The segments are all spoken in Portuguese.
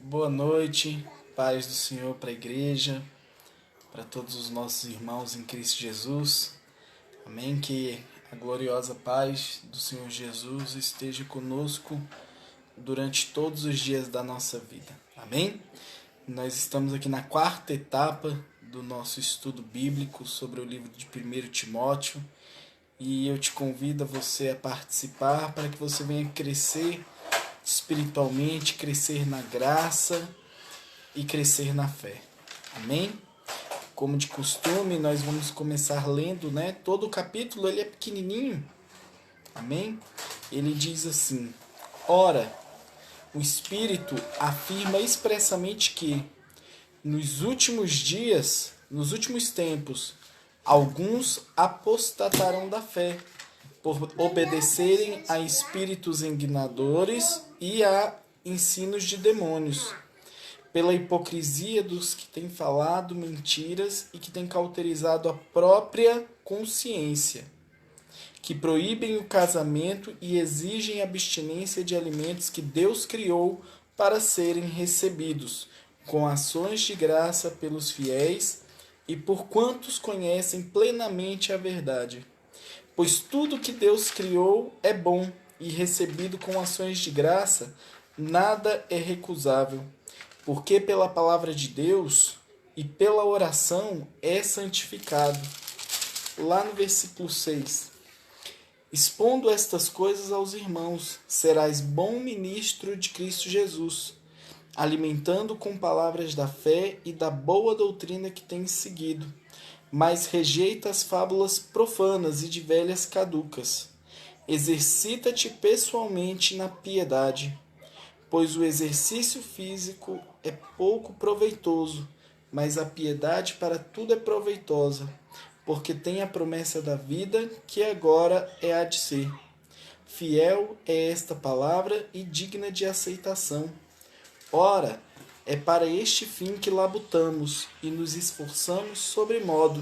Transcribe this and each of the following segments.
Boa noite, paz do Senhor para a igreja, para todos os nossos irmãos em Cristo Jesus. Amém? Que a gloriosa paz do Senhor Jesus esteja conosco durante todos os dias da nossa vida. Amém? Nós estamos aqui na quarta etapa do nosso estudo bíblico sobre o livro de 1 Timóteo e eu te convido a você a participar para que você venha crescer espiritualmente, crescer na graça e crescer na fé. Amém? Como de costume, nós vamos começar lendo, Todo o capítulo ele é pequenininho. Amém? Ele diz assim: Ora, o Espírito afirma expressamente que nos últimos tempos, alguns apostatarão da fé, por obedecerem a espíritos enganadores e a ensinos de demônios, pela hipocrisia dos que têm falado mentiras e que têm cauterizado a própria consciência, que proíbem o casamento e exigem abstinência de alimentos que Deus criou para serem recebidos, com ações de graça pelos fiéis e por quantos conhecem plenamente a verdade. Pois tudo que Deus criou é bom, e recebido com ações de graça, nada é recusável, porque pela palavra de Deus e pela oração é santificado. Lá no versículo 6. Expondo estas coisas aos irmãos, serás bom ministro de Cristo Jesus, alimentando com palavras da fé e da boa doutrina que tens seguido, mas rejeita as fábulas profanas e de velhas caducas. Exercita-te pessoalmente na piedade, pois o exercício físico é pouco proveitoso, mas a piedade para tudo é proveitosa, porque tem a promessa da vida que agora é a de ser. Fiel é esta palavra e digna de aceitação. Ora, é para este fim que labutamos e nos esforçamos sobremodo,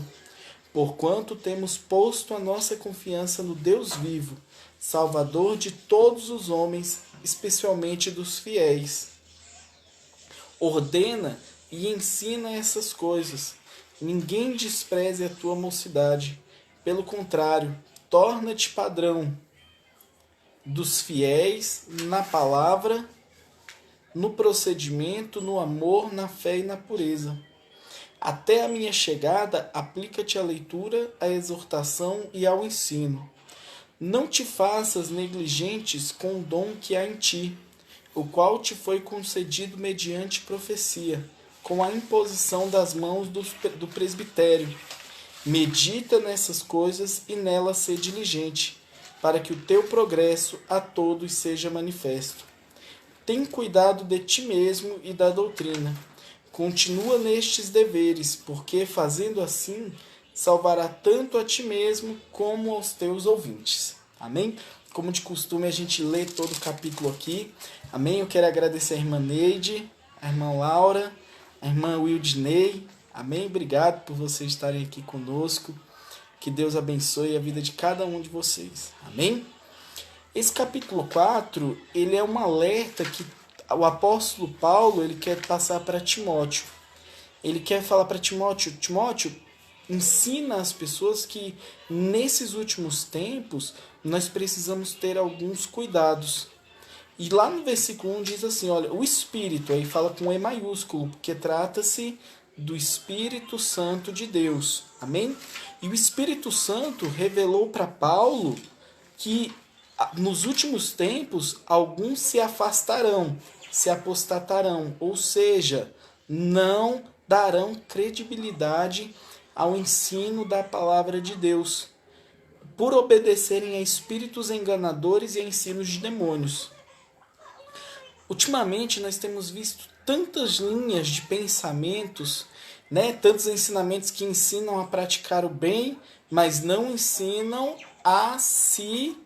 porquanto temos posto a nossa confiança no Deus vivo, Salvador de todos os homens, especialmente dos fiéis. Ordena e ensina essas coisas. Ninguém despreze a tua mocidade. Pelo contrário, torna-te padrão dos fiéis na palavra, no procedimento, no amor, na fé e na pureza. Até a minha chegada, aplica-te à leitura, à exortação e ao ensino. Não te faças negligentes com o dom que há em ti, o qual te foi concedido mediante profecia, com a imposição das mãos do presbitério. Medita nessas coisas e nelas sê diligente, para que o teu progresso a todos seja manifesto. Tem cuidado de ti mesmo e da doutrina. Continua nestes deveres, porque, fazendo assim, salvará tanto a ti mesmo como aos teus ouvintes. Amém? Como de costume, a gente lê todo o capítulo aqui. Amém? Eu quero agradecer a irmã Neide, a irmã Laura, a irmã Wildney. Amém? Obrigado por vocês estarem aqui conosco. Que Deus abençoe a vida de cada um de vocês. Amém? Esse capítulo 4, ele é um alerta que o apóstolo Paulo ele quer passar para Timóteo. Ele quer falar para Timóteo: Timóteo, ensina as pessoas que nesses últimos tempos nós precisamos ter alguns cuidados. E lá no versículo 1 diz assim, olha, o Espírito, aí fala com E maiúsculo, porque trata-se do Espírito Santo de Deus. Amém? E o Espírito Santo revelou para Paulo que nos últimos tempos, alguns se afastarão, se apostatarão, ou seja, não darão credibilidade ao ensino da palavra de Deus, por obedecerem a espíritos enganadores e a ensinos de demônios. Ultimamente, nós temos visto tantas linhas de pensamentos, tantos ensinamentos que ensinam a praticar o bem, mas não ensinam a se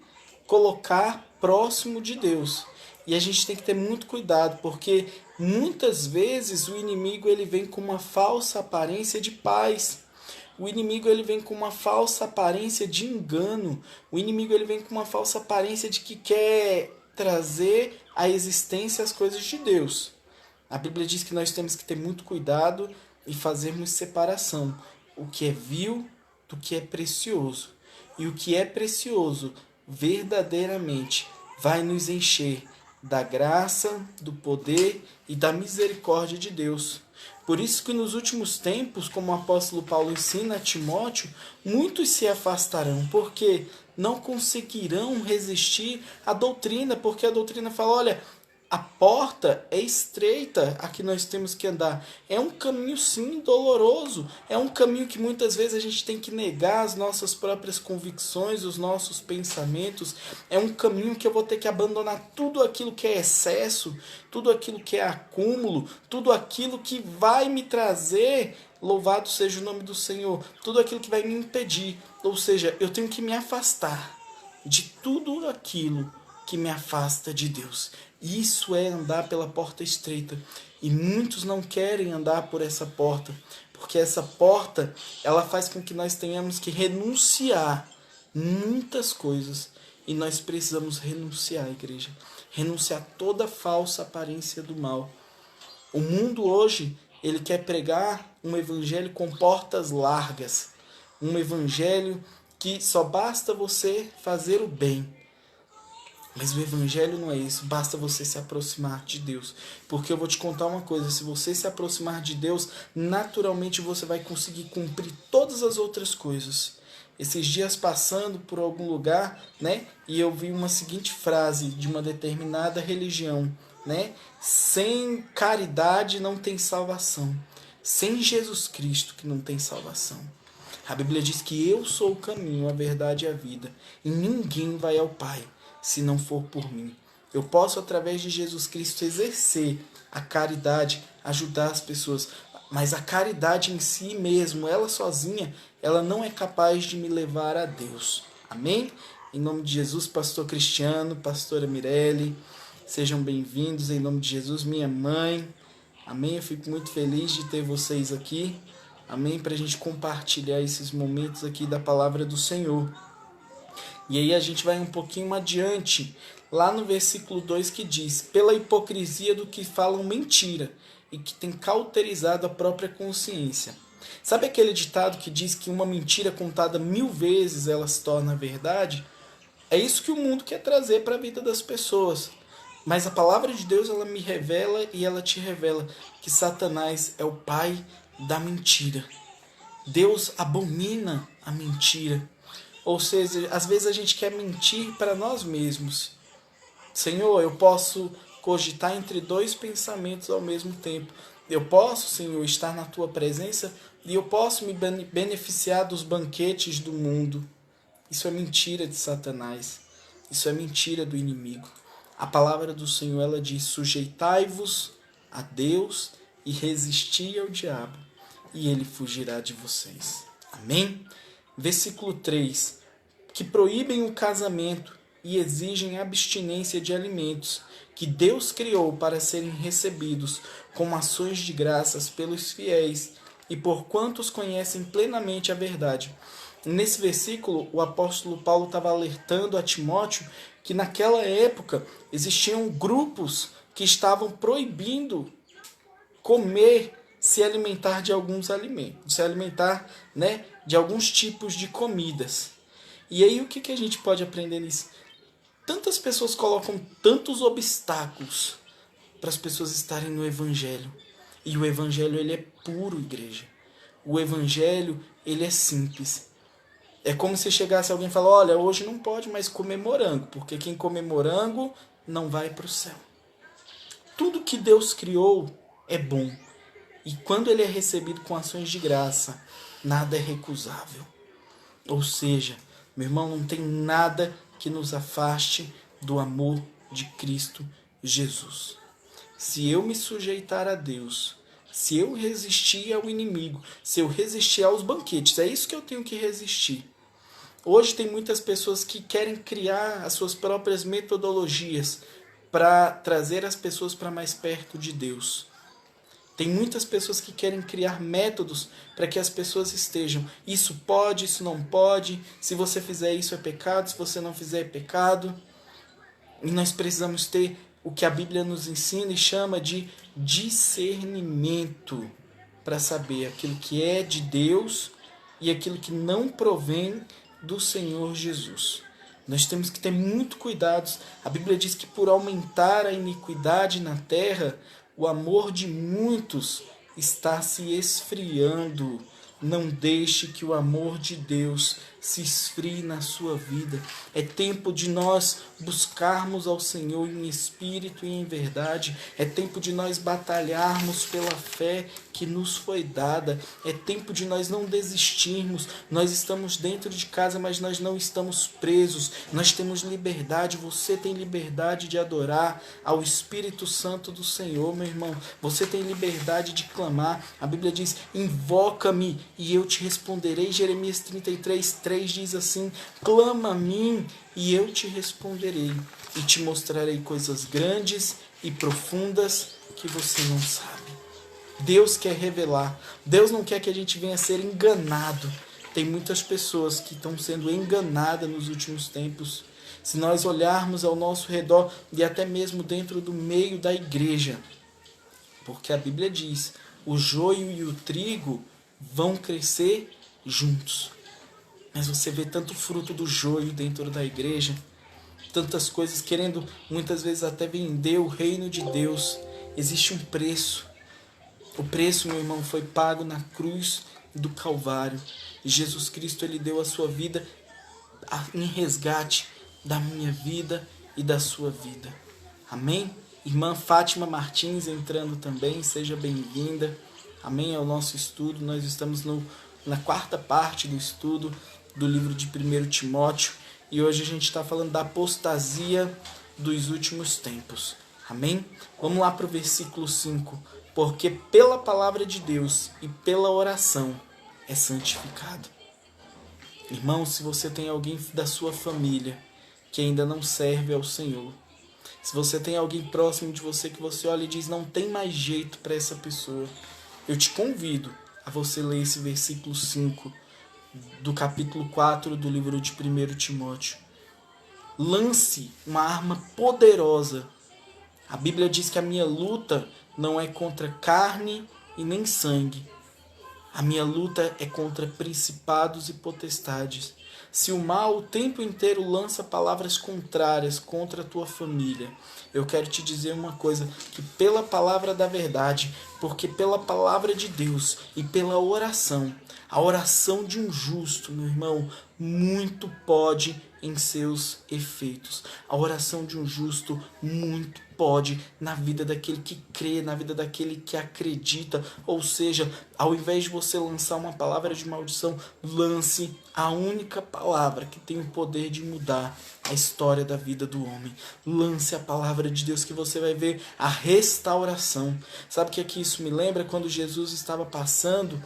colocar próximo de Deus. E a gente tem que ter muito cuidado, porque muitas vezes o inimigo ele vem com uma falsa aparência de paz. O inimigo ele vem com uma falsa aparência de engano. O inimigo ele vem com uma falsa aparência de que quer trazer à existência as coisas de Deus. A Bíblia diz que nós temos que ter muito cuidado e fazermos separação. O que é vil do que é precioso. E o que é precioso, verdadeiramente, vai nos encher da graça, do poder e da misericórdia de Deus. Por isso que nos últimos tempos, como o apóstolo Paulo ensina a Timóteo, muitos se afastarão, porque não conseguirão resistir à doutrina, porque a doutrina fala, olha, a porta é estreita a que nós temos que andar. É um caminho, sim, doloroso. É um caminho que muitas vezes a gente tem que negar as nossas próprias convicções, os nossos pensamentos. É um caminho que eu vou ter que abandonar tudo aquilo que é excesso, tudo aquilo que é acúmulo, tudo aquilo que vai me trazer, louvado seja o nome do Senhor, tudo aquilo que vai me impedir. Ou seja, eu tenho que me afastar de tudo aquilo que me afasta de Deus. Isso é andar pela porta estreita. E muitos não querem andar por essa porta, porque essa porta, ela faz com que nós tenhamos que renunciar muitas coisas. E nós precisamos renunciar, igreja. Renunciar toda falsa aparência do mal. O mundo hoje, ele quer pregar um evangelho com portas largas. Um evangelho que só basta você fazer o bem. Mas o evangelho não é isso, basta você se aproximar de Deus. Porque eu vou te contar uma coisa, se você se aproximar de Deus, naturalmente você vai conseguir cumprir todas as outras coisas. Esses dias passando por algum lugar, né, e eu vi uma seguinte frase de uma determinada religião, né? Sem caridade não tem salvação. Sem Jesus Cristo que não tem salvação. A Bíblia diz que eu sou o caminho, a verdade e a vida, e ninguém vai ao Pai se não for por mim. Eu posso, através de Jesus Cristo, exercer a caridade, ajudar as pessoas, mas a caridade em si mesmo, ela sozinha, ela não é capaz de me levar a Deus. Amém? Em nome de Jesus, pastor Cristiano, pastora Mirelle, sejam bem-vindos em nome de Jesus, minha mãe. Amém? Eu fico muito feliz de ter vocês aqui. Amém? Para a gente compartilhar esses momentos aqui da palavra do Senhor. E aí a gente vai um pouquinho adiante, lá no versículo 2 que diz: pela hipocrisia do que falam mentira e que tem cauterizado a própria consciência. Sabe aquele ditado que diz que uma mentira contada 1000 vezes ela se torna verdade? É isso que o mundo quer trazer para a vida das pessoas. Mas a palavra de Deus, ela me revela e ela te revela que Satanás é o pai da mentira. Deus abomina a mentira. Ou seja, às vezes a gente quer mentir para nós mesmos. Senhor, eu posso cogitar entre dois pensamentos ao mesmo tempo. Eu posso, Senhor, estar na tua presença e eu posso me beneficiar dos banquetes do mundo. Isso é mentira de Satanás. Isso é mentira do inimigo. A palavra do Senhor, ela diz: sujeitai-vos a Deus e resisti ao diabo, e ele fugirá de vocês. Amém? Versículo 3. Que proíbem o casamento e exigem abstinência de alimentos que Deus criou para serem recebidos como ações de graças pelos fiéis e por quantos conhecem plenamente a verdade. Nesse versículo, o apóstolo Paulo estava alertando a Timóteo que naquela época existiam grupos que estavam proibindo comer, se alimentar de alguns alimentos, se alimentar, né, de alguns tipos de comidas. E aí o que a gente pode aprender nisso? Tantas pessoas colocam tantos obstáculos para as pessoas estarem no evangelho. E o evangelho, ele é puro, igreja. O evangelho, ele é simples. É como se chegasse alguém e falasse: olha, hoje não pode mais comer morango, porque quem come morango não vai para o céu. Tudo que Deus criou é bom. E quando ele é recebido com ações de graça, nada é recusável. Ou seja, meu irmão, não tem nada que nos afaste do amor de Cristo Jesus. Se eu me sujeitar a Deus, se eu resistir ao inimigo, se eu resistir aos banquetes, é isso que eu tenho que resistir. Hoje tem muitas pessoas que querem criar as suas próprias metodologias para trazer as pessoas para mais perto de Deus. Tem muitas pessoas que querem criar métodos para que as pessoas estejam. Isso pode, isso não pode. Se você fizer isso é pecado, se você não fizer é pecado. E nós precisamos ter o que a Bíblia nos ensina e chama de discernimento, para saber aquilo que é de Deus e aquilo que não provém do Senhor Jesus. Nós temos que ter muito cuidado. A Bíblia diz que por aumentar a iniquidade na terra, o amor de muitos está se esfriando. Não deixe que o amor de Deus se esfrie na sua vida. É tempo de nós buscarmos ao Senhor em espírito e em verdade. É tempo de nós batalharmos pela fé que nos foi dada. É tempo de nós não desistirmos. Nós estamos dentro de casa, mas nós não estamos presos. Nós temos liberdade. Você tem liberdade de adorar ao Espírito Santo do Senhor, meu irmão. Você tem liberdade de clamar. A Bíblia diz: invoca-me e eu te responderei. Jeremias 33:3 diz assim: clama a mim e eu te responderei e te mostrarei coisas grandes e profundas que você não sabe. Deus quer revelar. Deus não quer que a gente venha ser enganado. Tem muitas pessoas que estão sendo enganadas nos últimos tempos. Se nós olharmos ao nosso redor e até mesmo dentro do meio da igreja, porque a Bíblia diz: o joio e o trigo vão crescer juntos. Mas você vê tanto fruto do joio dentro da igreja, tantas coisas querendo muitas vezes até vender o reino de Deus. Existe um preço. O preço, meu irmão, foi pago na cruz do Calvário. E Jesus Cristo, ele deu a sua vida em resgate da minha vida e da sua vida. Amém? Irmã Fátima Martins entrando também, seja bem-vinda. Amém ao nosso estudo. Nós estamos na quarta parte do estudo do livro de 1 Timóteo. E hoje a gente está falando da apostasia dos últimos tempos. Amém? Vamos lá para o versículo 5. Porque pela palavra de Deus e pela oração é santificado. Irmão, se você tem alguém da sua família que ainda não serve ao Senhor, se você tem alguém próximo de você que você olha e diz: não tem mais jeito para essa pessoa, eu te convido a você ler esse versículo 5 do capítulo 4 do livro de 1 Timóteo. Lance uma arma poderosa. A Bíblia diz que a minha luta não é contra carne e nem sangue. A minha luta é contra principados e potestades. Se o mal o tempo inteiro lança palavras contrárias contra a tua família, eu quero te dizer uma coisa, que pela palavra da verdade, porque pela palavra de Deus e pela oração, a oração de um justo, meu irmão, muito pode em seus efeitos. A oração de um justo muito pode na vida daquele que crê, na vida daquele que acredita. Ou seja, ao invés de você lançar uma palavra de maldição, lance a única palavra que tem o poder de mudar a história da vida do homem. Lance a palavra de Deus, que você vai ver a restauração. Sabe o que é que isso me lembra? Quando Jesus estava passando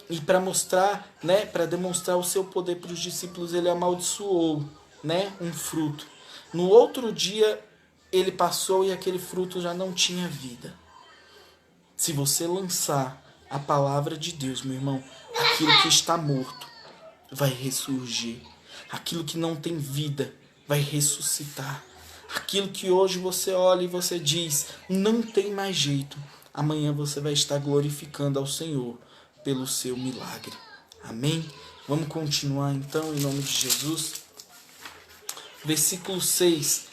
e para mostrar, para demonstrar o seu poder para os discípulos, ele amaldiçoou, um fruto. No outro dia ele passou e aquele fruto já não tinha vida. Se você lançar a palavra de Deus, meu irmão, aquilo que está morto vai ressurgir. Aquilo que não tem vida vai ressuscitar. Aquilo que hoje você olha e você diz: não tem mais jeito, amanhã você vai estar glorificando ao Senhor pelo seu milagre. Amém? Vamos continuar então em nome de Jesus. Versículo 6.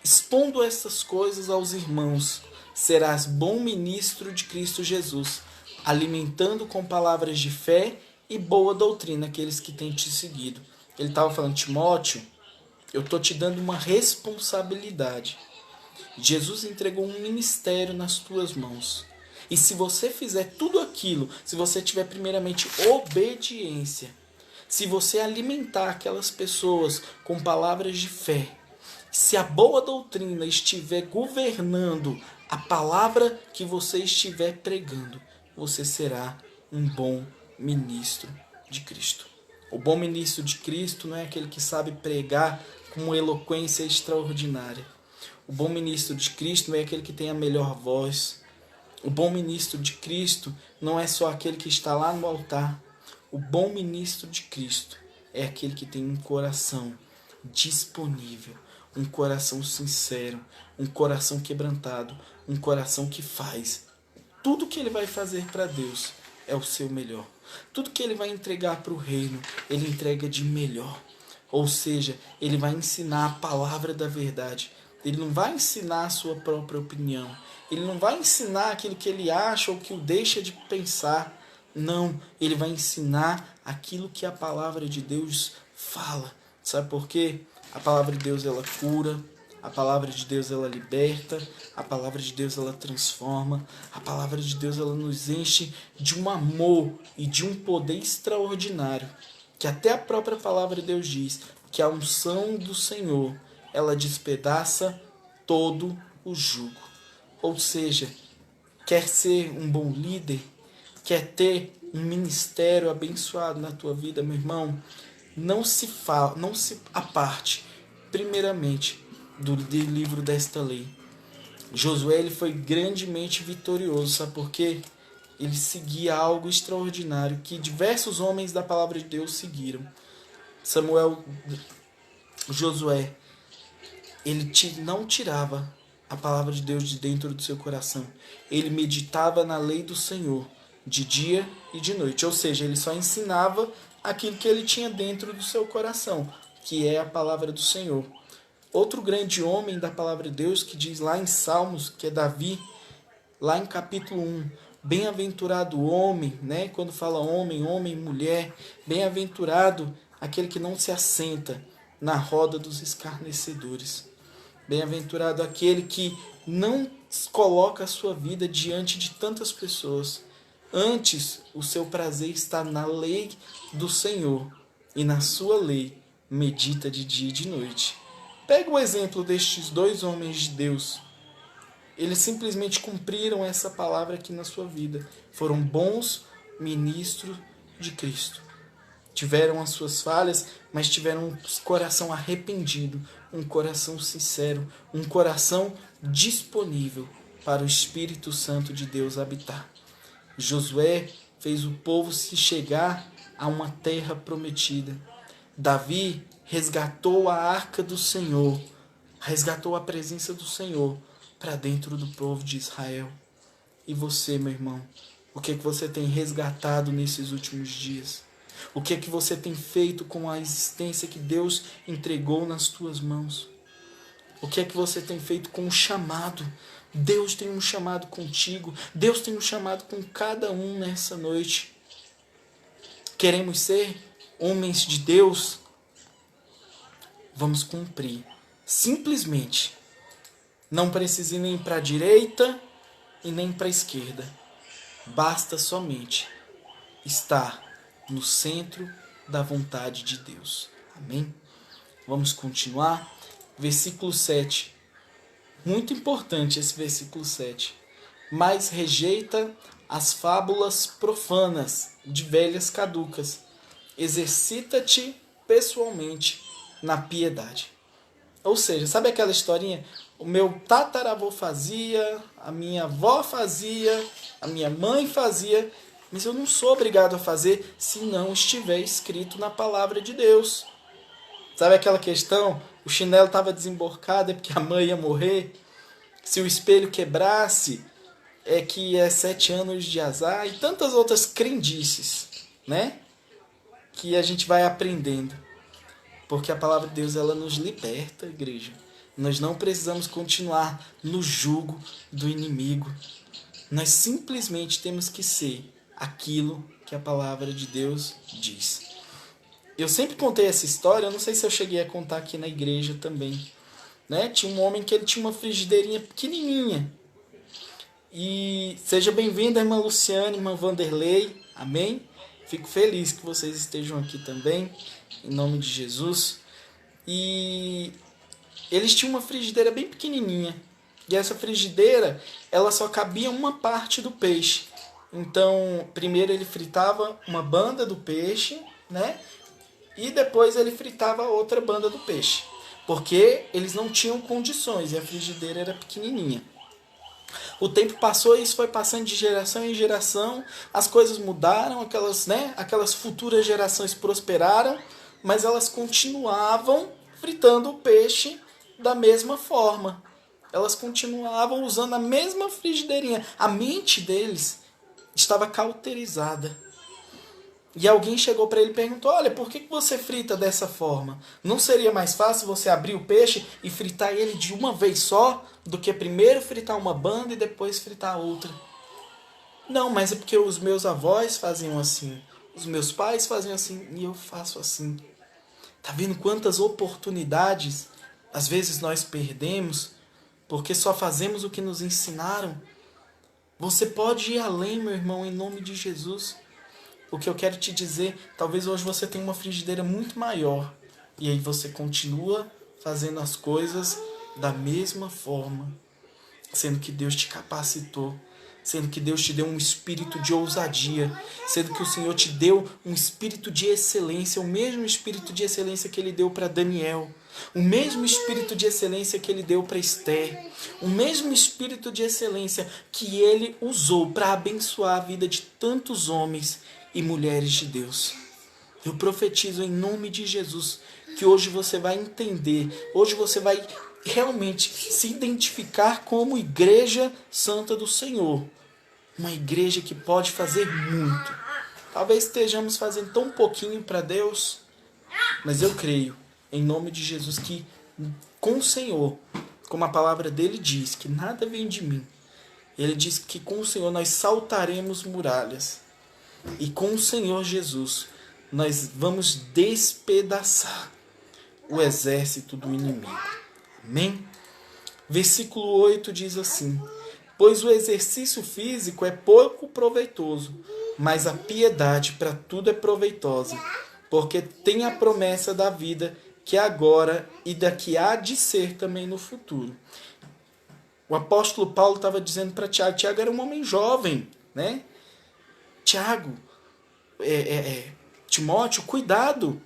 Expondo estas coisas aos irmãos, serás bom ministro de Cristo Jesus, alimentando com palavras de fé e boa doutrina aqueles que têm te seguido. Ele estava falando: Timóteo, eu estou te dando uma responsabilidade. Jesus entregou um ministério nas tuas mãos. E se você fizer tudo aquilo, se você tiver primeiramente obediência, se você alimentar aquelas pessoas com palavras de fé, se a boa doutrina estiver governando a palavra que você estiver pregando, você será um bom ministro de Cristo. O bom ministro de Cristo não é aquele que sabe pregar com uma eloquência extraordinária. O bom ministro de Cristo não é aquele que tem a melhor voz. O bom ministro de Cristo não é só aquele que está lá no altar. O bom ministro de Cristo é aquele que tem um coração disponível, um coração sincero, um coração quebrantado, um coração que faz. Tudo que ele vai fazer para Deus é o seu melhor. Tudo que ele vai entregar para o reino, ele entrega de melhor. Ou seja, ele vai ensinar a palavra da verdade. Ele não vai ensinar a sua própria opinião. Ele não vai ensinar aquilo que ele acha ou que o deixa de pensar. Não, ele vai ensinar aquilo que a palavra de Deus fala. Sabe por quê? A palavra de Deus, ela cura. A palavra de Deus, ela liberta. A palavra de Deus, ela transforma. A palavra de Deus, ela nos enche de um amor e de um poder extraordinário. Que até a própria palavra de Deus diz que a unção do Senhor, ela despedaça todo o jugo. Ou seja, quer ser um bom líder, quer ter um ministério abençoado na tua vida, meu irmão, não se aparte, primeiramente, do livro desta lei. Josué, ele foi grandemente vitorioso, sabe por quê? Ele seguia algo extraordinário que diversos homens da palavra de Deus seguiram. Josué, ele não tirava a palavra de Deus de dentro do seu coração. Ele meditava na lei do Senhor de dia e de noite. Ou seja, ele só ensinava aquilo que ele tinha dentro do seu coração, que é a palavra do Senhor. Outro grande homem da palavra de Deus, que diz lá em Salmos, que é Davi, lá em capítulo 1, bem-aventurado o homem, né? Quando fala homem, homem, mulher, bem-aventurado aquele que não se assenta na roda dos escarnecedores. Bem-aventurado aquele que não coloca a sua vida diante de tantas pessoas. Antes, o seu prazer está na lei do Senhor, e na sua lei medita de dia e de noite. Pega o exemplo destes dois homens de Deus. Eles simplesmente cumpriram essa palavra aqui na sua vida. Foram bons ministros de Cristo. Tiveram as suas falhas, mas tiveram um coração arrependido, um coração sincero, um coração disponível para o Espírito Santo de Deus habitar. Josué fez o povo se chegar a uma terra prometida. Davi resgatou a arca do Senhor, resgatou a presença do Senhor para dentro do povo de Israel. E você, meu irmão, o que é que você tem resgatado nesses últimos dias? O que é que você tem feito com a existência que Deus entregou nas tuas mãos? O que é que você tem feito com o chamado? Deus tem um chamado contigo. Deus tem um chamado com cada um nessa noite. Queremos ser homens de Deus? Vamos cumprir. Simplesmente. Não precisa ir nem para a direita e nem para a esquerda. Basta somente estar no centro da vontade de Deus. Amém? Vamos continuar. Versículo 7. Muito importante esse versículo 7. Mas rejeita as fábulas profanas de velhas caducas. Exercita-te pessoalmente na piedade. Ou seja, sabe aquela historinha? O meu tataravô fazia, a minha avó fazia, a minha mãe fazia, mas eu não sou obrigado a fazer se não estiver escrito na palavra de Deus. Sabe aquela questão? O chinelo estava desemborcado, é porque a mãe ia morrer. Se o espelho quebrasse, é que é 7 anos de azar. E tantas outras crendices, né? Que a gente vai aprendendo. Porque a palavra de Deus, ela nos liberta, igreja. Nós não precisamos continuar no jugo do inimigo. Nós simplesmente temos que ser aquilo que a palavra de Deus diz. Eu sempre contei essa história, eu não sei se eu cheguei a contar aqui na igreja também. Né? Tinha um homem que ele tinha uma frigideirinha pequenininha. E seja bem-vinda, irmã Luciana, irmã Vanderlei. Amém? Fico feliz que vocês estejam aqui também, em nome de Jesus. E eles tinham uma frigideira bem pequenininha. E essa frigideira, ela só cabia uma parte do peixe. Então, primeiro ele fritava uma banda do peixe, né? E depois ele fritava a outra banda do peixe. Porque eles não tinham condições e a frigideira era pequenininha. O tempo passou e isso foi passando de geração em geração. As coisas mudaram, aquelas futuras gerações prosperaram, mas elas continuavam fritando o peixe da mesma forma. Elas continuavam usando a mesma frigideirinha. A mente deles estava cauterizada. E alguém chegou para ele e perguntou: olha, por que você frita dessa forma? Não seria mais fácil você abrir o peixe e fritar ele de uma vez só, do que primeiro fritar uma banda e depois fritar outra? Não, mas é porque os meus avós faziam assim, os meus pais faziam assim, e eu faço assim. Tá vendo quantas oportunidades às vezes nós perdemos porque só fazemos o que nos ensinaram? Você pode ir além, meu irmão, em nome de Jesus. O que eu quero te dizer, talvez hoje você tenha uma frigideira muito maior e aí você continua fazendo as coisas da mesma forma, sendo que Deus te capacitou, sendo que Deus te deu um espírito de ousadia, sendo que o Senhor te deu um espírito de excelência, o mesmo espírito de excelência que Ele deu para Daniel, o mesmo espírito de excelência que Ele deu para Esther, o mesmo espírito de excelência que Ele usou para abençoar a vida de tantos homens e mulheres de Deus. Eu profetizo em nome de Jesus que hoje você vai entender, hoje você vai realmente se identificar como Igreja Santa do Senhor. Uma igreja que pode fazer muito. Talvez estejamos fazendo tão pouquinho para Deus, mas eu creio, em nome de Jesus, que com o Senhor, como a palavra dele diz, que nada vem de mim. Ele diz que com o Senhor nós saltaremos muralhas. E com o Senhor Jesus, nós vamos despedaçar o exército do inimigo. Amém? Versículo 8 diz assim: pois o exercício físico é pouco proveitoso, mas a piedade para tudo é proveitosa, porque tem a promessa da vida que é agora e da que há de ser também no futuro. O apóstolo Paulo estava dizendo para Tiago, Tiago era um homem jovem, né? Tiago, Timóteo, cuidado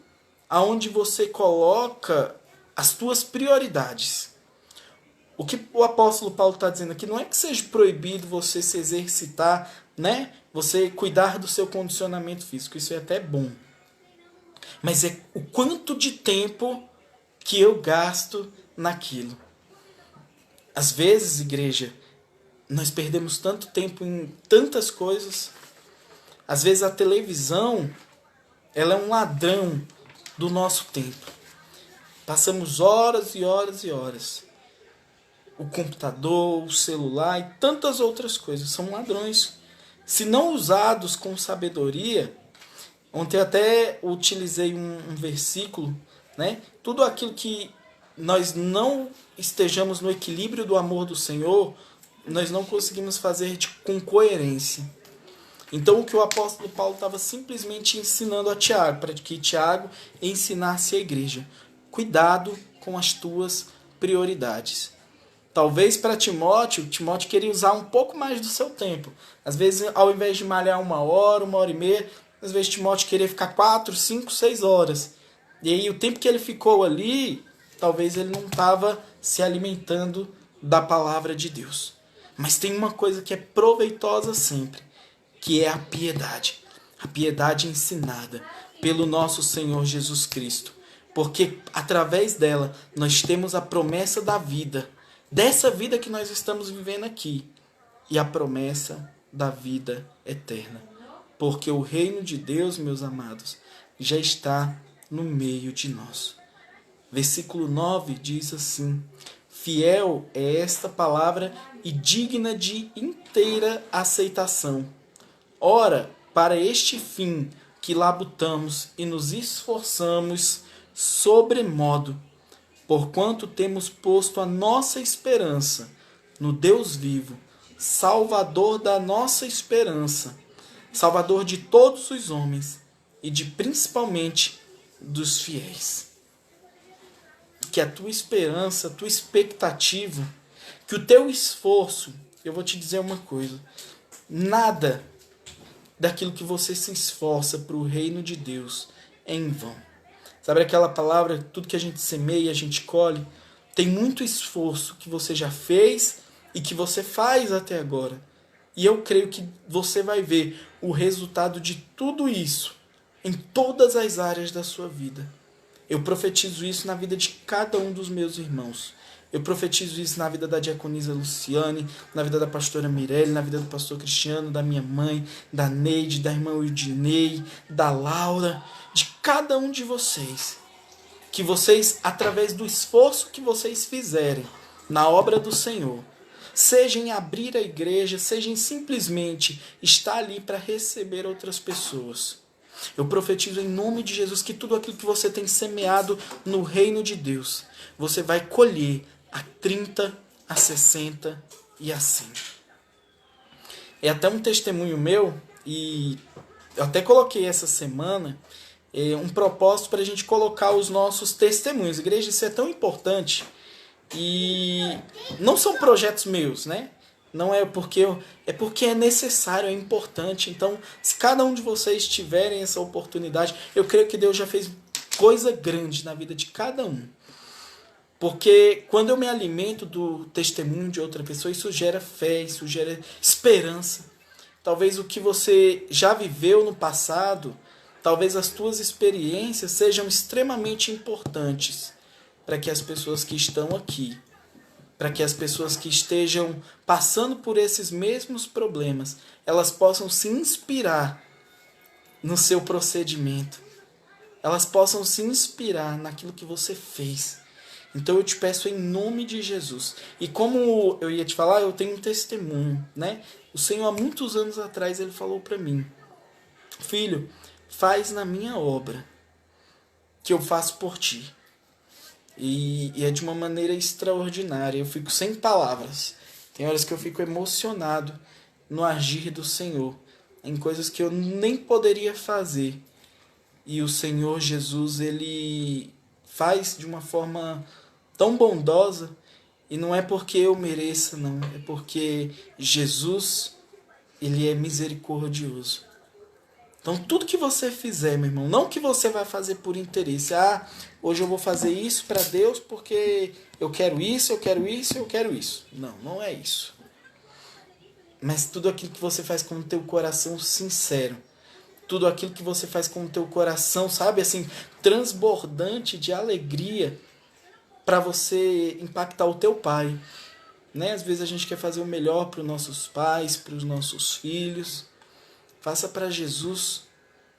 aonde você coloca as tuas prioridades. O que o apóstolo Paulo está dizendo aqui não é que seja proibido você se exercitar, né? Você cuidar do seu condicionamento físico, isso é até bom. Mas é o quanto de tempo que eu gasto naquilo. Às vezes, igreja, nós perdemos tanto tempo em tantas coisas. Às vezes a televisão, ela é um ladrão do nosso tempo. Passamos horas e horas e horas. O computador, o celular e tantas outras coisas são ladrões. Se não usados com sabedoria, ontem eu até utilizei um versículo, né? Tudo aquilo que nós não estejamos no equilíbrio do amor do Senhor, nós não conseguimos fazer com coerência. Então o que o apóstolo Paulo estava simplesmente ensinando a Tiago, para que Tiago ensinasse a igreja: cuidado com as tuas prioridades. Talvez para Timóteo queria usar um pouco mais do seu tempo. Às vezes, ao invés de malhar 1 hora e meia, às vezes Timóteo queria ficar 4, 5, 6 horas. E aí o tempo que ele ficou ali, talvez ele não estava se alimentando da palavra de Deus. Mas tem uma coisa que é proveitosa sempre, que é a piedade. A piedade ensinada pelo nosso Senhor Jesus Cristo. Porque através dela nós temos a promessa da vida. Dessa vida que nós estamos vivendo aqui. E a promessa da vida eterna. Porque o reino de Deus, meus amados, já está no meio de nós. Versículo 9 diz assim: fiel é esta palavra e digna de inteira aceitação. Ora, para este fim que labutamos e nos esforçamos sobremodo, porquanto temos posto a nossa esperança no Deus vivo, Salvador da nossa esperança, Salvador de todos os homens e de principalmente dos fiéis. Que a tua esperança, a tua expectativa, que o teu esforço, eu vou te dizer uma coisa, nada daquilo que você se esforça para o reino de Deus é em vão. Sabe aquela palavra, tudo que a gente semeia, a gente colhe? Tem muito esforço que você já fez e que você faz até agora. E eu creio que você vai ver o resultado de tudo isso em todas as áreas da sua vida. Eu profetizo isso na vida de cada um dos meus irmãos. Eu profetizo isso na vida da diaconisa Luciane, na vida da pastora Mirelle, na vida do pastor Cristiano, da minha mãe, da Neide, da irmã Eudinei, da Laura, de cada um de vocês. Que vocês, através do esforço que vocês fizerem na obra do Senhor, seja em abrir a igreja, seja em simplesmente estar ali para receber outras pessoas. Eu profetizo em nome de Jesus que tudo aquilo que você tem semeado no reino de Deus, você vai colher a 30, a 60 e a 100. É até um testemunho meu, e eu até coloquei essa semana um propósito para a gente colocar os nossos testemunhos. Igreja, isso é tão importante. E não são projetos meus, né? Não é porque é porque é necessário, é importante. Então, se cada um de vocês tiverem essa oportunidade, eu creio que Deus já fez coisa grande na vida de cada um. Porque quando eu me alimento do testemunho de outra pessoa, isso gera fé, isso gera esperança. Talvez o que você já viveu no passado, talvez as tuas experiências sejam extremamente importantes para que as pessoas que estão aqui, para que as pessoas que estejam passando por esses mesmos problemas, elas possam se inspirar no seu procedimento. Elas possam se inspirar naquilo que você fez. Então eu te peço em nome de Jesus. E como eu ia te falar, eu tenho um testemunho, né? O Senhor há muitos anos atrás ele falou para mim: filho, faz na minha obra que eu faço por ti. E é de uma maneira extraordinária. Eu fico sem palavras. Tem horas que eu fico emocionado no agir do Senhor, em coisas que eu nem poderia fazer. E o Senhor Jesus, ele faz de uma forma tão bondosa, e não é porque eu mereça, não. É porque Jesus, ele é misericordioso. Então, tudo que você fizer, meu irmão, não que você vai fazer por interesse. Ah, hoje eu vou fazer isso para Deus porque eu quero isso, eu quero isso, eu quero isso. Não, não é isso. Mas tudo aquilo que você faz com o teu coração sincero, tudo aquilo que você faz com o teu coração, sabe, assim, transbordante de alegria, para você impactar o teu pai, né? Às vezes a gente quer fazer o melhor para os nossos pais, para os nossos filhos. Faça para Jesus,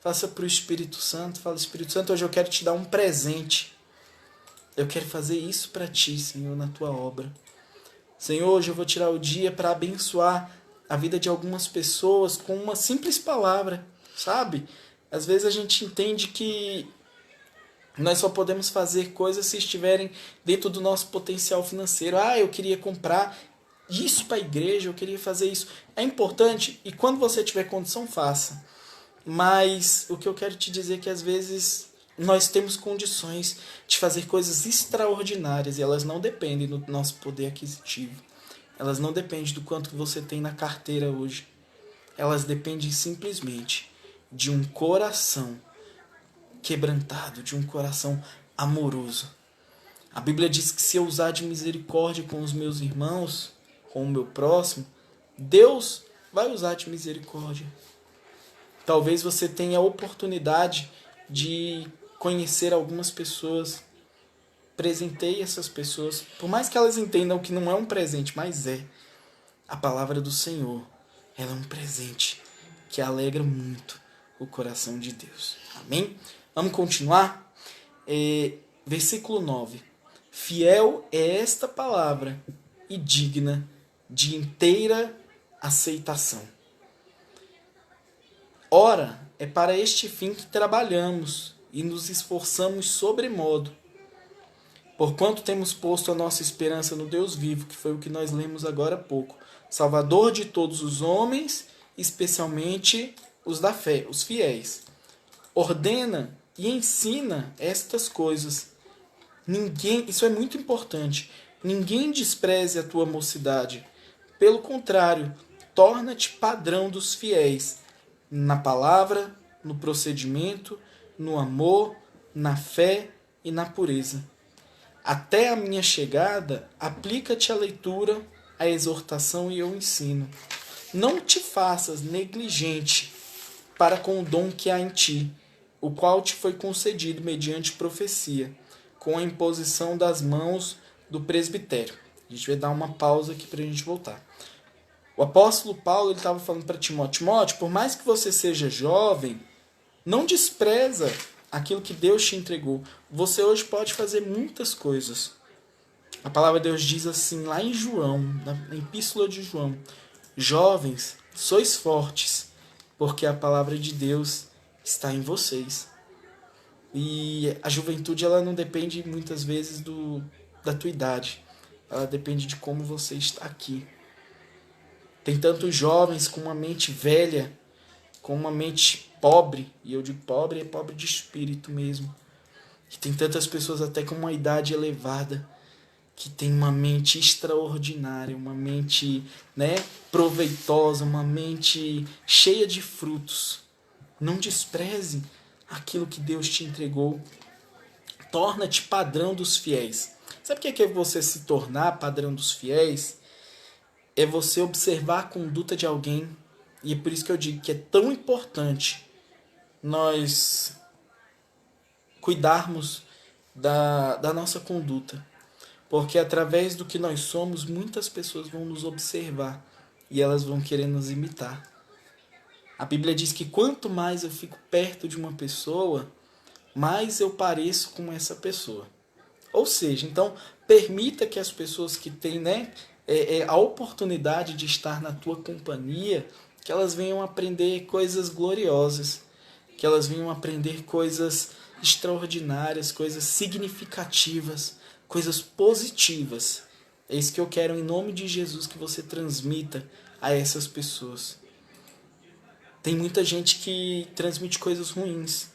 faça para o Espírito Santo. Fala: Espírito Santo, hoje eu quero te dar um presente. Eu quero fazer isso para ti, Senhor, na tua obra. Senhor, hoje eu vou tirar o dia para abençoar a vida de algumas pessoas com uma simples palavra, sabe? Às vezes a gente entende que nós só podemos fazer coisas se estiverem dentro do nosso potencial financeiro. Ah, eu queria comprar isso para a igreja, eu queria fazer isso. É importante, e quando você tiver condição, faça. Mas o que eu quero te dizer é que às vezes nós temos condições de fazer coisas extraordinárias e elas não dependem do nosso poder aquisitivo. Elas não dependem do quanto que você tem na carteira hoje. Elas dependem simplesmente de um coração quebrantado, de um coração amoroso. A Bíblia diz que se eu usar de misericórdia com os meus irmãos, com o meu próximo, Deus vai usar de misericórdia. Talvez você tenha a oportunidade de conhecer algumas pessoas. Presenteie essas pessoas, por mais que elas entendam que não é um presente, mas é. A palavra do Senhor, ela é um presente que alegra muito o coração de Deus. Amém? Vamos continuar? Versículo 9. Fiel é esta palavra e digna de inteira aceitação. Ora, é para este fim que trabalhamos e nos esforçamos sobremodo, porquanto temos posto a nossa esperança no Deus vivo, que foi o que nós lemos agora há pouco, Salvador de todos os homens, especialmente os da fé, os fiéis. Ordena e ensina estas coisas. Isso é muito importante. Ninguém despreze a tua mocidade. Pelo contrário, torna-te padrão dos fiéis, na palavra, no procedimento, no amor, na fé e na pureza. Até a minha chegada, aplica-te a leitura, a exortação e o ensino. Não te faças negligente para com o dom que há em ti, o qual te foi concedido mediante profecia, com a imposição das mãos do presbitério. A gente vai dar uma pausa aqui para a gente voltar. O apóstolo Paulo estava falando para Timóteo: Timóteo, por mais que você seja jovem, não despreza aquilo que Deus te entregou. Você hoje pode fazer muitas coisas. A palavra de Deus diz assim, lá em João, na epístola de João: jovens, sois fortes, porque a palavra de Deus está em vocês. E a juventude, ela não depende muitas vezes da tua idade. Ela depende de como você está aqui. Tem tantos jovens com uma mente velha, com uma mente pobre, e eu digo pobre, é pobre de espírito mesmo. E tem tantas pessoas até com uma idade elevada, que tem uma mente extraordinária, uma mente, né, proveitosa, uma mente cheia de frutos. Não despreze aquilo que Deus te entregou. Torna-te padrão dos fiéis. Sabe o que é você se tornar padrão dos fiéis? É você observar a conduta de alguém. E é por isso que eu digo que é tão importante nós cuidarmos da nossa conduta. Porque através do que nós somos, muitas pessoas vão nos observar e elas vão querer nos imitar. A Bíblia diz que quanto mais eu fico perto de uma pessoa, mais eu pareço com essa pessoa. Ou seja, então, permita que as pessoas que têm, né, a oportunidade de estar na tua companhia, que elas venham aprender coisas gloriosas, que elas venham aprender coisas extraordinárias, coisas significativas, coisas positivas. É isso que eu quero, em nome de Jesus, que você transmita a essas pessoas. Tem muita gente que transmite coisas ruins.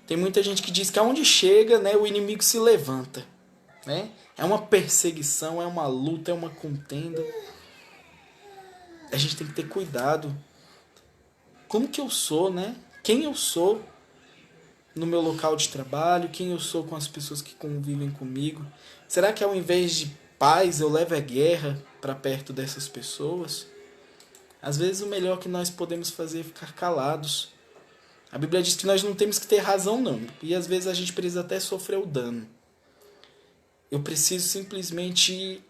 Tem muita gente que diz que aonde chega, né, o inimigo se levanta. Né? É uma perseguição, é uma luta, é uma contenda. A gente tem que ter cuidado. Como que eu sou, né? Quem eu sou no meu local de trabalho? Quem eu sou com as pessoas que convivem comigo? Será que ao invés de paz eu levo a guerra para perto dessas pessoas? Às vezes o melhor que nós podemos fazer é ficar calados. A Bíblia diz que nós não temos que ter razão, não. E às vezes a gente precisa até sofrer o dano. Eu preciso simplesmente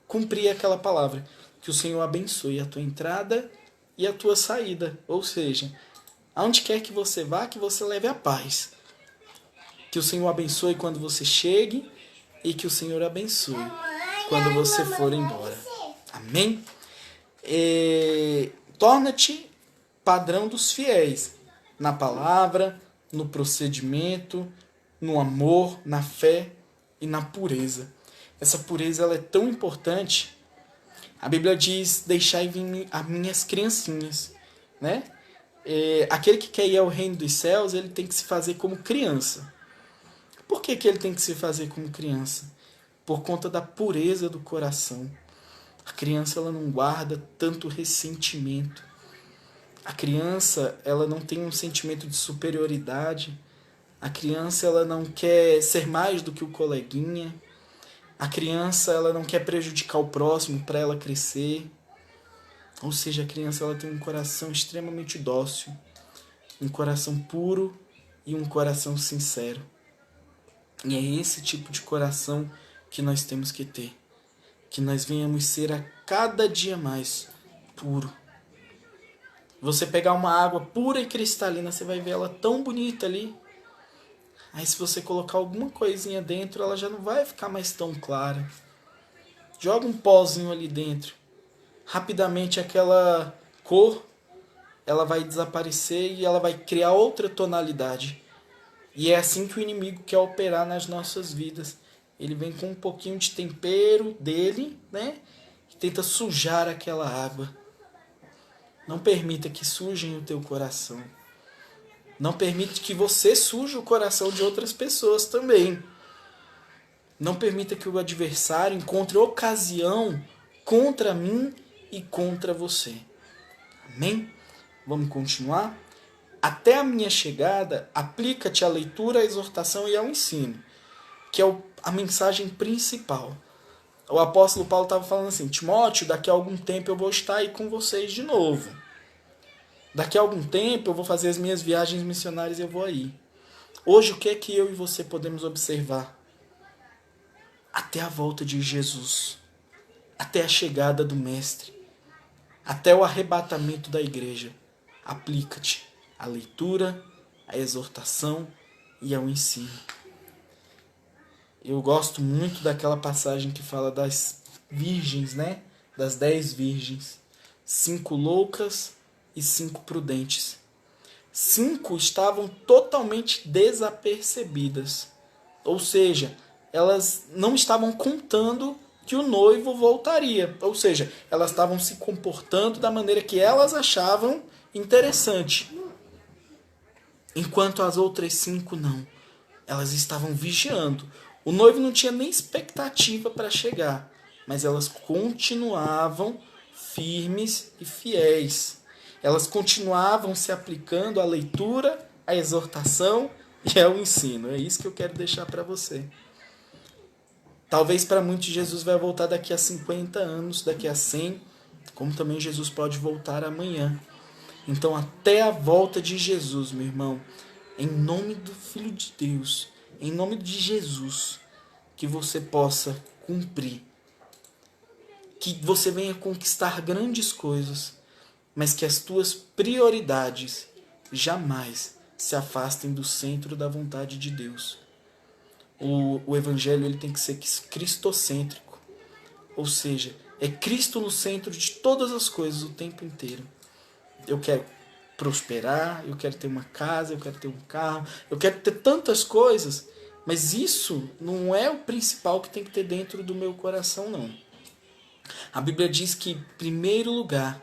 cumprir aquela palavra. Que o Senhor abençoe a tua entrada e a tua saída. Ou seja, aonde quer que você vá, que você leve a paz. Que o Senhor abençoe quando você chegue e que o Senhor abençoe quando você for embora. Amém? Torna-te padrão dos fiéis. Na palavra, no procedimento, no amor, na fé e na pureza. Essa pureza, ela é tão importante. A Bíblia diz: deixai vir as minhas criancinhas, né? Aquele que quer ir ao reino dos céus, ele tem que se fazer como criança. Por que ele tem que se fazer como criança? Por conta da pureza do coração. A criança, ela não guarda tanto ressentimento. A criança, ela não tem um sentimento de superioridade. A criança, ela não quer ser mais do que o coleguinha. A criança, ela não quer prejudicar o próximo para ela crescer. Ou seja, a criança, ela tem um coração extremamente dócil, um coração puro e um coração sincero. E é esse tipo de coração que nós temos que ter. Que nós venhamos ser a cada dia mais puro. Você pegar uma água pura e cristalina, você vai ver ela tão bonita ali. Aí se você colocar alguma coisinha dentro, ela já não vai ficar mais tão clara. Joga um pozinho ali dentro. Rapidamente aquela cor, ela vai desaparecer e ela vai criar outra tonalidade. E é assim que o inimigo quer operar nas nossas vidas. Ele vem com um pouquinho de tempero dele, né? E tenta sujar aquela água. Não permita que sujem o teu coração. Não permita que você suje o coração de outras pessoas também. Não permita que o adversário encontre ocasião contra mim e contra você. Amém? Vamos continuar? Até a minha chegada, aplica-te à leitura, à exortação e ao ensino, que é a mensagem principal. O apóstolo Paulo estava falando assim: Timóteo, daqui a algum tempo eu vou estar aí com vocês de novo. Daqui a algum tempo eu vou fazer as minhas viagens missionárias e eu vou aí. Hoje, o que é que eu e você podemos observar? até a volta de Jesus, até a chegada do Mestre, até o arrebatamento da igreja. Aplica-te à leitura, à exortação e ao ensino. Eu gosto muito daquela passagem que fala das virgens, né? Das 10 virgens. 5 loucas e 5 prudentes. 5 estavam totalmente desapercebidas. Ou seja, elas não estavam contando que o noivo voltaria. Ou seja, elas estavam se comportando da maneira que elas achavam interessante. Enquanto as outras 5 não. Elas estavam vigiando. O noivo não tinha nem expectativa para chegar, mas elas continuavam firmes e fiéis. Elas continuavam se aplicando à leitura, à exortação e ao ensino. É isso que eu quero deixar para você. Talvez para muitos Jesus vai voltar daqui a 50 anos, daqui a 100, como também Jesus pode voltar amanhã. Então, até a volta de Jesus, meu irmão, em nome do Filho de Deus, em nome de Jesus, que você possa cumprir, que você venha conquistar grandes coisas, mas que as tuas prioridades jamais se afastem do centro da vontade de Deus. O evangelho ele tem que ser cristocêntrico, ou seja, é Cristo no centro de todas as coisas o tempo inteiro. Eu quero prosperar, eu quero ter uma casa, eu quero ter um carro, eu quero ter tantas coisas, mas isso não é o principal que tem que ter dentro do meu coração, não. A Bíblia diz que, em primeiro lugar,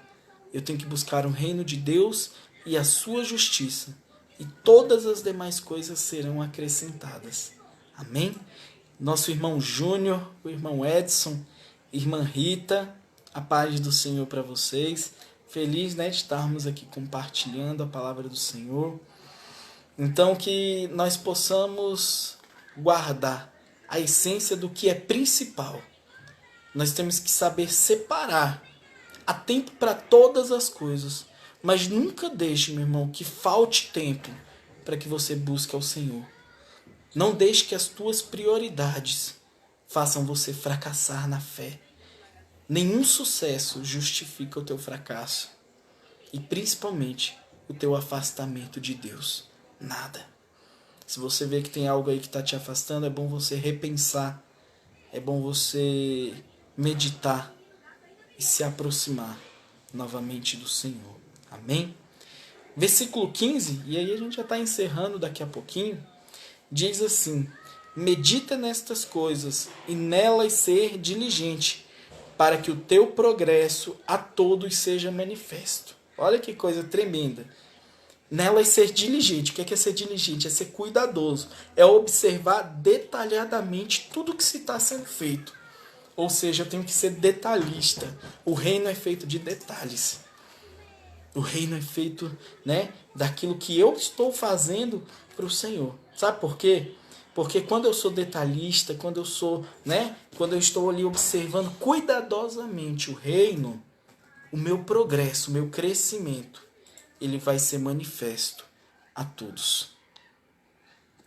eu tenho que buscar o reino de Deus e a sua justiça, e todas as demais coisas serão acrescentadas. Amém? Nosso irmão Júnior, o irmão Edson, irmã Rita, a paz do Senhor para vocês. Feliz, né, de estarmos aqui compartilhando a palavra do Senhor. Então, que nós possamos guardar a essência do que é principal. Nós temos que saber separar. Há tempo para todas as coisas. Mas nunca deixe, meu irmão, que falte tempo para que você busque ao Senhor. Não deixe que as tuas prioridades façam você fracassar na fé. Nenhum sucesso justifica o teu fracasso. E principalmente o teu afastamento de Deus. Nada. Se você vê que tem algo aí que está te afastando, é bom você repensar. É bom você meditar e se aproximar novamente do Senhor. Amém? Versículo 15, e aí a gente já está encerrando daqui a pouquinho, diz assim: medita nestas coisas e nelas ser diligente, para que o teu progresso a todos seja manifesto. Olha que coisa tremenda. Nelas ser diligente. O que é ser diligente? É ser cuidadoso. É observar detalhadamente tudo que se está sendo feito. Ou seja, eu tenho que ser detalhista. O reino é feito de detalhes. O reino é feito, né, daquilo que eu estou fazendo para o Senhor. Sabe por quê? Porque quando eu sou detalhista, quando eu sou, né, quando eu estou ali observando cuidadosamente o reino, o meu progresso, o meu crescimento, ele vai ser manifesto a todos.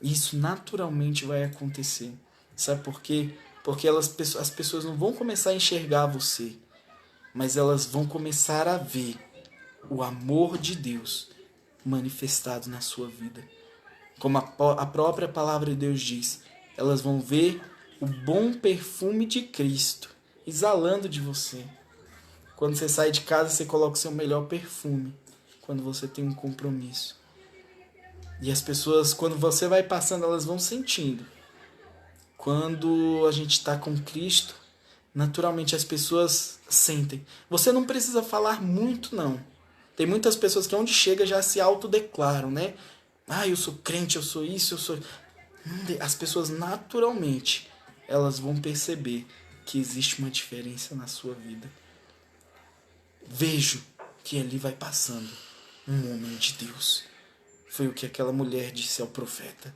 Isso naturalmente vai acontecer. Sabe por quê? Porque as pessoas não vão começar a enxergar você, mas elas vão começar a ver o amor de Deus manifestado na sua vida. Como a própria palavra de Deus diz, elas vão ver o bom perfume de Cristo exalando de você. Quando você sai de casa, você coloca o seu melhor perfume. Quando você tem um compromisso. E as pessoas, quando você vai passando, elas vão sentindo. Quando a gente está com Cristo, naturalmente as pessoas sentem. Você não precisa falar muito, não. Tem muitas pessoas que onde chega já se autodeclaram, né? Ah, eu sou crente, eu sou isso, eu sou... As pessoas naturalmente, elas vão perceber que existe uma diferença na sua vida. Vejo que ali vai passando um homem de Deus. Foi o que aquela mulher disse ao profeta.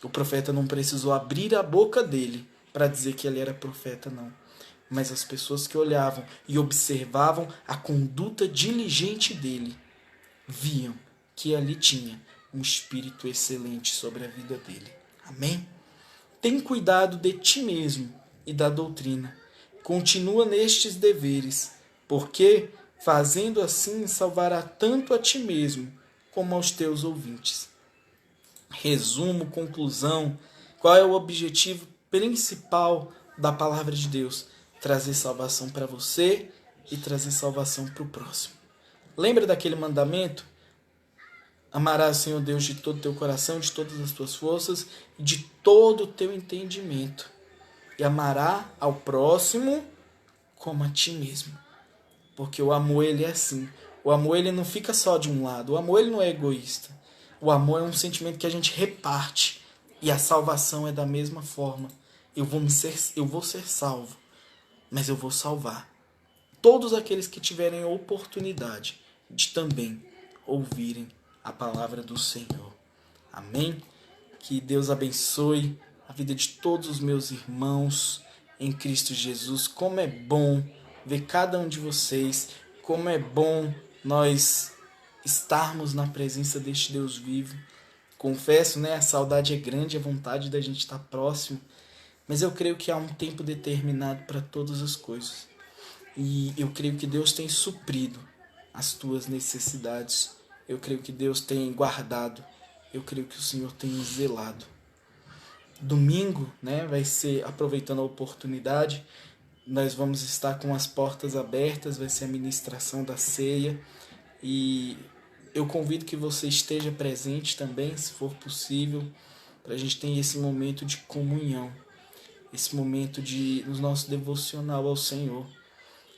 O profeta não precisou abrir a boca dele para dizer que ele era profeta, não. Mas as pessoas que olhavam e observavam a conduta diligente dele, viam que ali tinha um espírito excelente sobre a vida dele. Amém? Tem cuidado de ti mesmo e da doutrina. Continua nestes deveres, porque, fazendo assim, salvará tanto a ti mesmo como aos teus ouvintes. Resumo, conclusão, qual é o objetivo principal da palavra de Deus? Trazer salvação para você e trazer salvação para o próximo. Lembra daquele mandamento? Amarás o Senhor Deus de todo o teu coração, de todas as tuas forças e de todo o teu entendimento. E amará ao próximo como a ti mesmo. Porque o amor, ele é assim. O amor, ele não fica só de um lado. O amor, ele não é egoísta. O amor é um sentimento que a gente reparte. E a salvação é da mesma forma. Eu vou ser salvo, mas eu vou salvar todos aqueles que tiverem a oportunidade de também ouvirem a palavra do Senhor. Amém? Que Deus abençoe a vida de todos os meus irmãos em Cristo Jesus. Como é bom ver cada um de vocês. Como é bom nós estarmos na presença deste Deus vivo. Confesso, né? A saudade é grande, a vontade da gente estar próximo. Mas eu creio que há um tempo determinado para todas as coisas. E eu creio que Deus tem suprido as tuas necessidades. Eu creio que Deus tem guardado. Eu creio que o Senhor tem zelado. Domingo, né, vai ser, aproveitando a oportunidade, nós vamos estar com as portas abertas, vai ser a ministração da ceia. E eu convido que você esteja presente também, se for possível, para a gente ter esse momento de comunhão, esse momento no nosso devocional ao Senhor,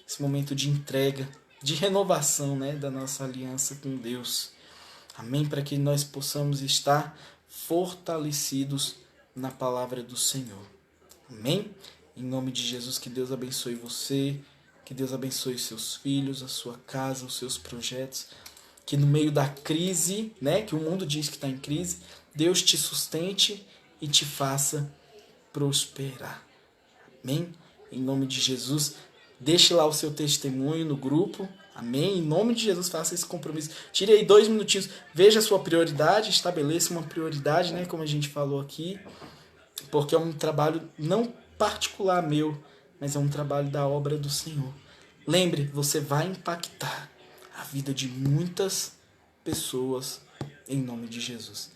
esse momento de entrega, de renovação, né, da nossa aliança com Deus. Amém? Para que nós possamos estar fortalecidos na palavra do Senhor. Amém? Em nome de Jesus, que Deus abençoe você, que Deus abençoe seus filhos, a sua casa, os seus projetos, que no meio da crise, né, que o mundo diz que está em crise, Deus te sustente e te faça prosperar. Amém? Em nome de Jesus, deixe lá o seu testemunho no grupo. Amém? Em nome de Jesus, faça esse compromisso. Tire aí 2 minutinhos, veja a sua prioridade, estabeleça uma prioridade, né, como a gente falou aqui, porque é um trabalho não particular meu, mas é um trabalho da obra do Senhor. Lembre, você vai impactar a vida de muitas pessoas em nome de Jesus.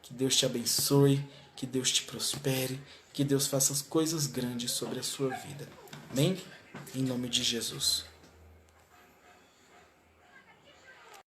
Que Deus te abençoe, que Deus te prospere, que Deus faça as coisas grandes sobre a sua vida. Amém? Em nome de Jesus.